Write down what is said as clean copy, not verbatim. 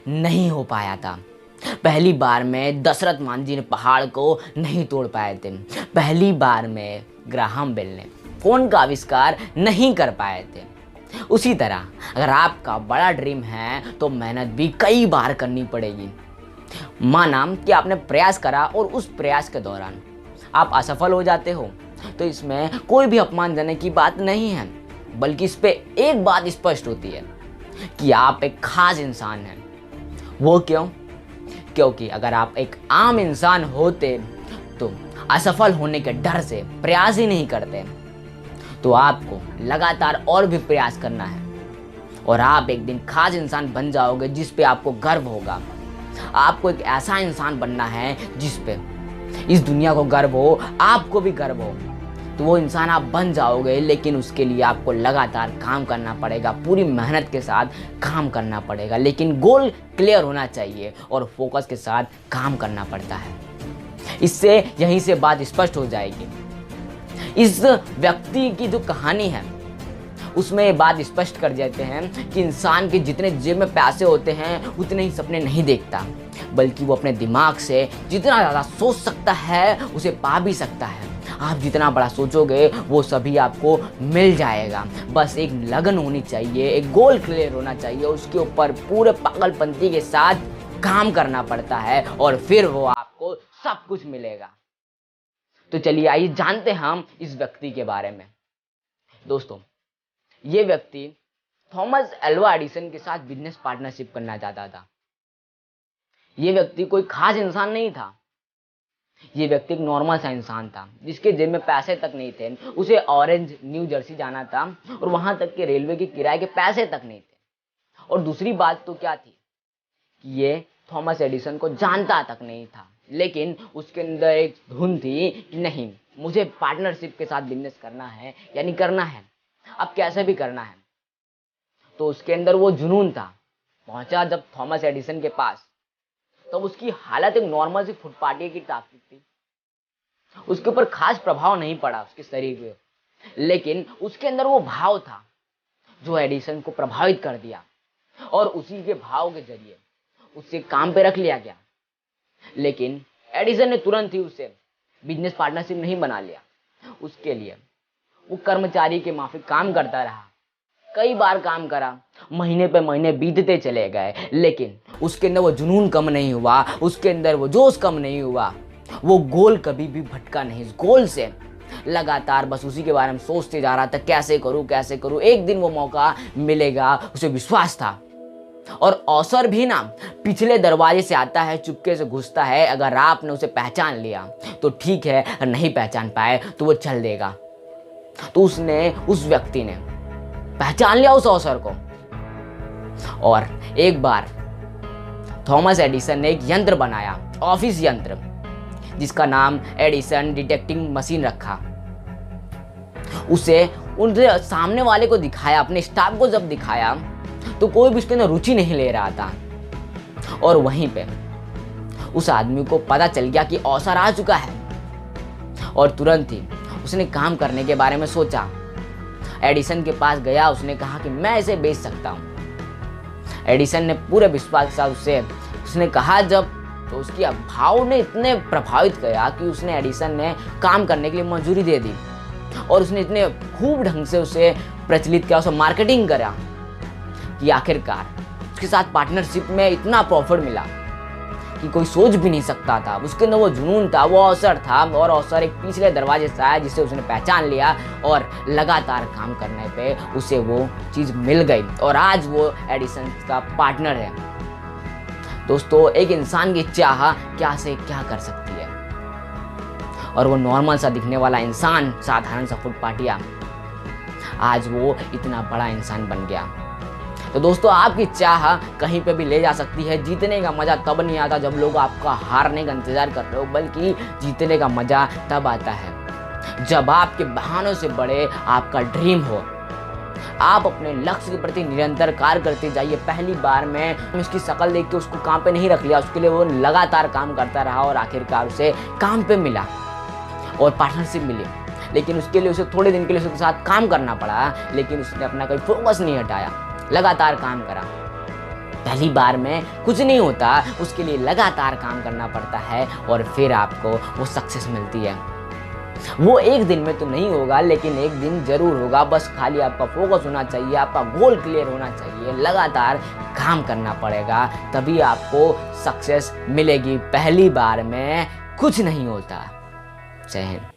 नहीं हो पाया था। पहली बार में दशरथ मान जी ने पहाड़ को नहीं तोड़ पाए थे। पहली बार में ग्राहम बेल ने फ़ोन का आविष्कार नहीं कर पाए थे। उसी तरह अगर आपका बड़ा ड्रीम है तो मेहनत भी कई बार करनी पड़ेगी। माना कि आपने प्रयास करा और उस प्रयास के दौरान आप असफल हो जाते हो तो इसमें कोई भी अपमानजनक की बात नहीं है, बल्कि इस पे एक बात स्पष्ट होती है कि आप एक खास इंसान हैं। वो क्यों? क्योंकि अगर आप एक आम इंसान होते तो असफल होने के डर से प्रयास ही नहीं करते, तो आपको लगातार और भी प्रयास करना है और आप एक दिन खास इंसान बन जाओगे जिस पे आपको गर्व होगा। आपको एक ऐसा इंसान बनना है जिस पे इस दुनिया को गर्व हो, आपको भी गर्व हो, तो वो इंसान आप बन जाओगे। लेकिन उसके लिए आपको लगातार काम करना पड़ेगा, पूरी मेहनत के साथ काम करना पड़ेगा, लेकिन गोल क्लियर होना चाहिए और फोकस के साथ काम करना पड़ता है। इससे यहीं से बात स्पष्ट हो जाएगी। इस व्यक्ति की जो कहानी है उसमें ये बात स्पष्ट कर देते हैं कि इंसान के जितने जेब में पैसे होते हैं उतने ही सपने नहीं देखता, बल्कि वो अपने दिमाग से जितना ज़्यादा सोच सकता है उसे पा भी सकता है। आप जितना बड़ा सोचोगे वो सभी आपको मिल जाएगा। बस एक लगन होनी चाहिए, एक गोल क्लियर होना चाहिए, उसके ऊपर पूरे पागलपंती के साथ काम करना पड़ता है और फिर वो आपको सब कुछ मिलेगा। तो चलिए आइए जानते हैं हम इस व्यक्ति के बारे में। दोस्तों, ये व्यक्ति थॉमस एल्वा एडिसन के साथ बिजनेस पार्टनरशिप करना चाहता था। ये व्यक्ति कोई खास इंसान नहीं था। ये व्यक्ति एक नॉर्मल सा इंसान था जिसके जेब में पैसे तक नहीं थे। उसे ऑरेंज न्यू जर्सी जाना था और वहां तक के रेलवे के किराए के पैसे तक नहीं थे। और दूसरी बात तो क्या थी कि ये थॉमस एडिसन को जानता तक नहीं था, लेकिन उसके अंदर एक धुन थी कि नहीं, मुझे पार्टनरशिप के साथ बिजनेस करना है, यानी करना है, अब कैसे भी करना है। तो उसके अंदर वो जुनून था। पहुंचा जब थॉमस एडिसन के पास, तो उसकी हालत एक नॉर्मल सी फुटपाटी की टाइप थी। उसके ऊपर खास प्रभाव नहीं पड़ा उसके शरीर पे, लेकिन उसके अंदर वो भाव था जो एडिसन को प्रभावित कर दिया और उसी के भाव के जरिए उससे काम पे रख लिया गया। लेकिन एडिसन ने तुरंत ही उससे बिजनेस पार्टनरशिप नहीं बना लिया। उसके लिए वो कर्मचारी के माफिक काम करता रहा। कई बार काम करा, महीने पे महीने बीतते चले गए, लेकिन उसके अंदर वो जुनून कम नहीं हुआ, उसके अंदर वो जोश कम नहीं हुआ। वो गोल कभी भी भटका नहीं। इस गोल से लगातार बस उसी के बारे में सोचते जा रहा था, कैसे करूं कैसे करूं, एक दिन वो मौका मिलेगा, उसे विश्वास था। और अवसर भी ना पिछले दरवाजे से आता है, चुपके से घुसता है। अगर आपने उसे पहचान लिया तो ठीक है, अगर नहीं पहचान पाए तो वो चल देगा। तो उस व्यक्ति ने पहचान लिया उस अवसर को और एक बार थॉमस एडिसन ने एक यंत्र बनाया, ऑफिस यंत्र, जिसका नाम एडिसन डिटेक्टिंग मशीन रखा। उसे उनके सामने वाले को दिखाया, अपने स्टाफ को जब दिखाया तो कोई भी उसके अंदर रुचि नहीं ले रहा था। और वहीं पे उस आदमी को पता चल गया कि अवसर आ चुका है और तुरंत ही उसने काम करने के बारे में सोचा। एडिसन के पास गया, उसने कहा कि मैं इसे बेच सकता हूं। एडिसन ने पूरे विश्वास के साथ उसने कहा जब, तो उसकी भाव ने इतने प्रभावित किया कि एडिसन ने काम करने के लिए मंजूरी दे दी और उसने इतने खूब ढंग से उसे प्रचलित किया, उसे मार्केटिंग करा कि आखिरकार उसके साथ पार्टनरशिप में इतना प्रॉफिट मिला कि कोई सोच भी नहीं सकता था। उसके अंदर वो जुनून था, वो अवसर था और अवसर एक पिछले दरवाजे से आया जिसे उसने पहचान लिया और लगातार काम करने पे उसे वो चीज़ मिल गई और आज वो एडिसन का पार्टनर है। दोस्तों, एक इंसान की चाह क्या से क्या कर सकती है और वो नॉर्मल सा दिखने वाला इंसान, साधारण सा फुटपाटिया, आज वो इतना बड़ा इंसान बन गया। तो दोस्तों, आपकी चाह कहीं पे भी ले जा सकती है। जीतने का मज़ा तब नहीं आता जब लोग आपका हारने का इंतज़ार कर रहे हो, बल्कि जीतने का मज़ा तब आता है जब आपके बहानों से बड़े आपका ड्रीम हो। आप अपने लक्ष्य के प्रति निरंतर कार्य करते जाइए। पहली बार में उसकी शक्ल देख के उसको काम पे नहीं रख लिया, उसके लिए वो लगातार काम करता रहा और आखिरकार उसे काम पे मिला और पार्टनरशिप मिली। लेकिन उसके लिए उसे थोड़े दिन के लिए उसके साथ काम करना पड़ा, लेकिन उसने अपना कोई फोकस नहीं हटाया, लगातार काम करा पहली बार में कुछ नहीं होता, उसके लिए लगातार काम करना पड़ता है और फिर आपको वो सक्सेस मिलती है। वो एक दिन में तो नहीं होगा, लेकिन एक दिन जरूर होगा। बस खाली आपका फोकस होना चाहिए, आपका गोल क्लियर होना चाहिए, लगातार काम करना पड़ेगा, तभी आपको सक्सेस मिलेगी। पहली बार में कुछ नहीं होता। जय हिंद।